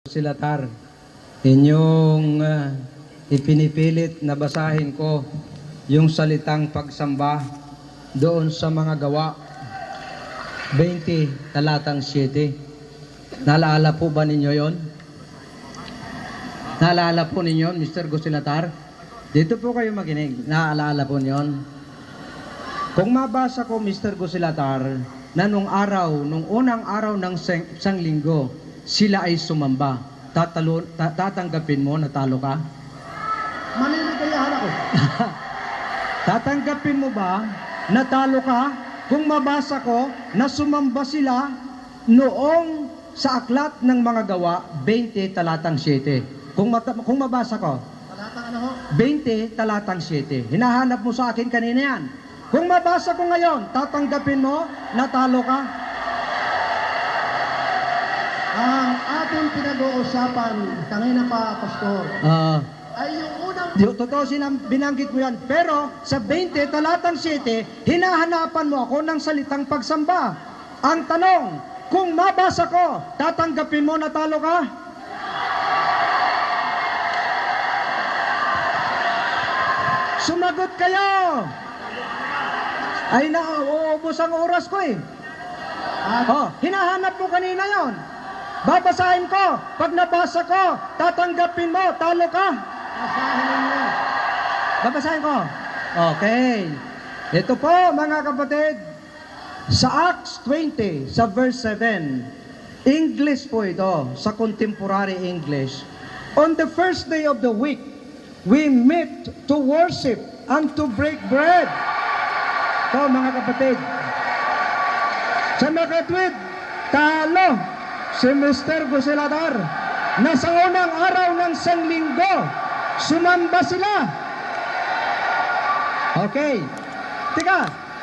Silatar, inyong ipinipilit na basahin ko yung salitang pagsamba doon sa mga gawa 20 talatang 7. Naalala po ba ninyo yon? Naalala po ninyo, Mr. Gusilatar? Dito po kayo makinig. Naalala po ninyo? Kung mabasa ko, Mr. Gusilatar, na nung unang araw ng isang linggo, sila ay sumamba. Tatanggapin mo na talo ka? Maninigayahan ako. Tatanggapin mo ba na talo ka? Kung mabasa ko na sumamba sila noong sa aklat ng mga gawa 20 talatang 7. Kung mabasa ko, Talatang ano ho? 20 talatang 7. Hinahanap mo sa akin kanina yan. Kung mabasa ko ngayon, tatanggapin mo na talo ka? Ang ating pinag-uusapan, kanina pa, Pastor, ay yung unang... Totoo binanggit mo yan. Pero sa 20 talatang 7, hinahanapan mo ako ng salitang pagsamba. Ang tanong, kung mabasa ko, tatanggapin mo na talo ka? Sumagot kayo! Ay nauubos ang oras ko eh. Hinahanap mo kanina yon. Babasahin ko. Pag nabasa ko, tatanggapin mo, talo ka. Basahin ninyo. Babasahin ko. Okay. Ito po mga kapatid, sa Acts 20, sa verse 7, English po ito, sa contemporary English. On the first day of the week, we meet to worship and to break bread. Ito mga kapatid, sa makatwid, talo si Mr. Gusilatar na sa unang araw ng isang linggo, sumamba sila. Okay. Tika,